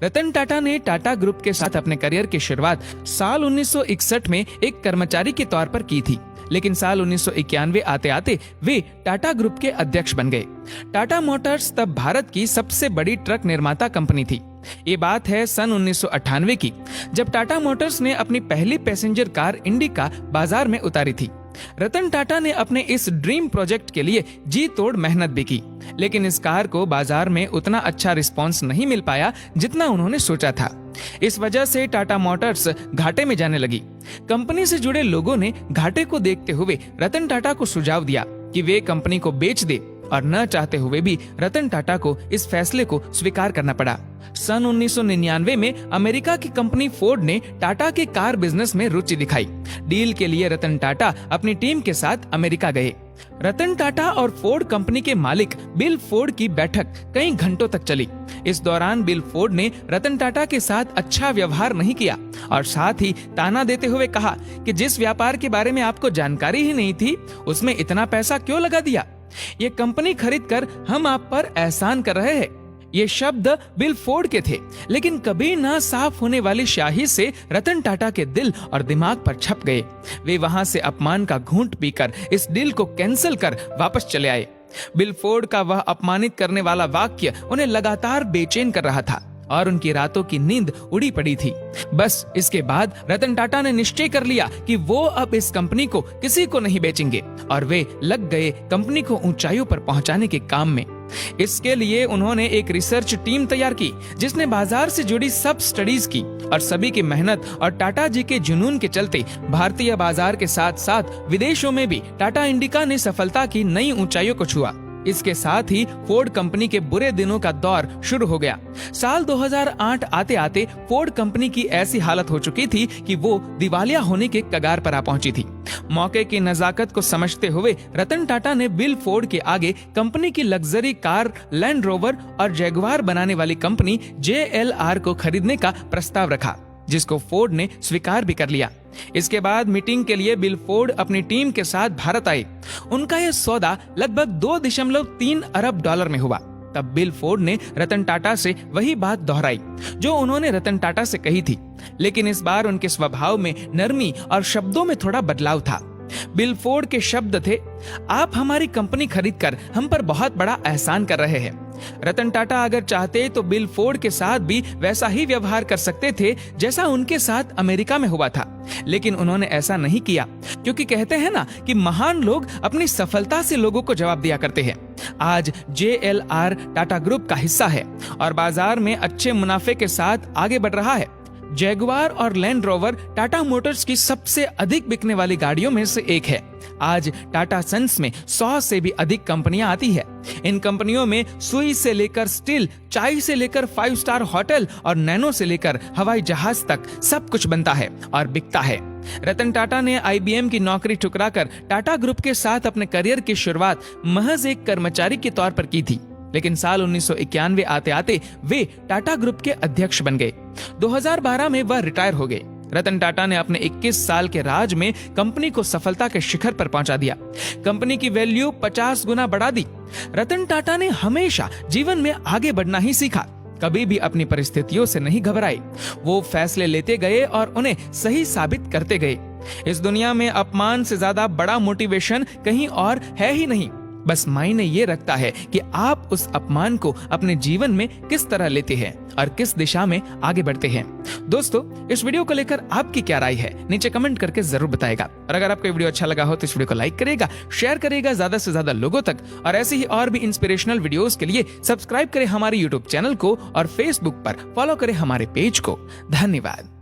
रतन टाटा ने टाटा ग्रुप के साथ अपने करियर की शुरुआत साल 1961 में एक कर्मचारी के तौर पर की थी, लेकिन साल 1991 आते आते वे टाटा ग्रुप के अध्यक्ष बन गए। टाटा मोटर्स तब भारत की सबसे बड़ी ट्रक निर्माता कंपनी थी। ये बात है सन 1998 की, जब टाटा मोटर्स ने अपनी पहली पैसेंजर कार इंडिका बाजार में उतारी थी। रतन टाटा ने अपने इस ड्रीम प्रोजेक्ट के लिए जी तोड़ मेहनत भी की, लेकिन इस कार को बाजार में उतना अच्छा रिस्पांस नहीं मिल पाया जितना उन्होंने सोचा था। इस वजह से टाटा मोटर्स घाटे में जाने लगी। कंपनी से जुड़े लोगों ने घाटे को देखते हुए रतन टाटा को सुझाव दिया कि वे कंपनी को बेच दे, और न चाहते हुए भी रतन टाटा को इस फैसले को स्वीकार करना पड़ा। सन 1999 में अमेरिका की कंपनी फोर्ड ने टाटा के कार बिजनेस में रुचि दिखाई। डील के लिए रतन टाटा अपनी टीम के साथ अमेरिका गए। रतन टाटा और फोर्ड कंपनी के मालिक बिल फोर्ड की बैठक कई घंटों तक चली। इस दौरान बिल फोर्ड ने रतन टाटा के साथ अच्छा व्यवहार नहीं किया और साथ ही ताना देते हुए कहा कि जिस व्यापार के बारे में आपको जानकारी ही नहीं थी, उसमें इतना पैसा क्यों लगा दिया? ये कंपनी खरीद कर हम आप पर एहसान कर रहे हैं। ये शब्द बिल फोर्ड के थे, लेकिन कभी ना साफ होने वाली स्याही से रतन टाटा के दिल और दिमाग पर छप गए। वे वहां से अपमान का घूंट पीकर इस डील को कैंसिल कर वापस चले आए। बिल फोर्ड का वह अपमानित करने वाला वाक्य उन्हें लगातार बेचैन कर रहा था और उनकी रातों की नींद उड़ी पड़ी थी। बस इसके बाद रतन टाटा ने निश्चय कर लिया कि वो अब इस कंपनी को किसी को नहीं बेचेंगे, और वे लग गए कंपनी को ऊंचाइयों पर पहुंचाने के काम में। इसके लिए उन्होंने एक रिसर्च टीम तैयार की, जिसने बाजार से जुड़ी सब स्टडीज की, और सभी की मेहनत और टाटा जी के जुनून के चलते भारतीय बाजार के साथ साथ विदेशों में भी टाटा इंडिका ने सफलता की नई ऊंचाइयों को छुआ। इसके साथ ही फोर्ड कंपनी के बुरे दिनों का दौर शुरू हो गया। साल 2008 आते आते फोर्ड कंपनी की ऐसी हालत हो चुकी थी कि वो दिवालिया होने के कगार पर आ पहुंची थी। मौके की नजाकत को समझते हुए रतन टाटा ने बिल फोर्ड के आगे कंपनी की लग्जरी कार लैंड रोवर और जैगुआर बनाने वाली कंपनी JLR को खरीदने का प्रस्ताव रखा, जिसको फोर्ड ने स्वीकार भी कर लिया। इसके बाद मीटिंग के लिए बिल फोर्ड अपनी टीम के साथ भारत आए। उनका यह सौदा लगभग 2.3 अरब डॉलर में हुआ। तब बिल फोर्ड ने रतन टाटा से वही बात दोहराई जो उन्होंने रतन टाटा से कही थी, लेकिन इस बार उनके स्वभाव में नरमी और शब्दों में थोड़ा बदलाव था। बिल फोर्ड के शब्द थे, आप हमारी कंपनी खरीदकर हम पर बहुत बड़ा एहसान कर रहे हैं। रतन टाटा अगर चाहते तो बिल फोर्ड के साथ भी वैसा ही व्यवहार कर सकते थे जैसा उनके साथ अमेरिका में हुआ था, लेकिन उन्होंने ऐसा नहीं किया, क्योंकि कहते हैं ना कि महान लोग अपनी सफलता से लोगों को जवाब दिया करते हैं। आज JLR टाटा ग्रुप का हिस्सा है और बाजार में अच्छे मुनाफे के साथ आगे बढ़ रहा है। जैगुआर और लैंड रोवर टाटा मोटर्स की सबसे अधिक बिकने वाली गाड़ियों में से एक है। आज टाटा सन्स में 100 से भी अधिक कंपनियां आती है। इन कंपनियों में सुई से लेकर स्टील, चाय से लेकर 5 स्टार होटल और नैनो से लेकर हवाई जहाज तक सब कुछ बनता है और बिकता है। रतन टाटा ने IBM की नौकरी ठुकराकर टाटा ग्रुप के साथ अपने करियर की शुरुआत महज एक कर्मचारी के तौर पर की थी, लेकिन साल 1991 आते आते वे टाटा ग्रुप के अध्यक्ष बन गए। 2012 में वह रिटायर हो गए। रतन टाटा ने अपने 21 साल के राज में कंपनी को सफलता के शिखर पर पहुंचा दिया। कंपनी की वैल्यू 50 गुना बढ़ा दी। रतन टाटा ने हमेशा जीवन में आगे बढ़ना ही सीखा, कभी भी अपनी परिस्थितियों से नहीं घबराए। वो फैसले लेते गए और उन्हें सही साबित करते गए। इस दुनिया में अपमान से ज्यादा बड़ा मोटिवेशन कहीं और है ही नहीं। बस मायने ये रखता है कि आप उस अपमान को अपने जीवन में किस तरह लेते हैं और किस दिशा में आगे बढ़ते हैं। दोस्तों, इस वीडियो को लेकर आपकी क्या राय है, नीचे कमेंट करके जरूर बताएगा। और अगर आपको वीडियो अच्छा लगा हो तो इस वीडियो को लाइक करेगा, शेयर करेगा ज्यादा से ज्यादा लोगों तक, और ऐसे ही और भी इंस्पिरेशनल वीडियोस के लिए सब्सक्राइब करें हमारे यूट्यूब चैनल को और फेसबुक पर फॉलो करें हमारे पेज को। धन्यवाद।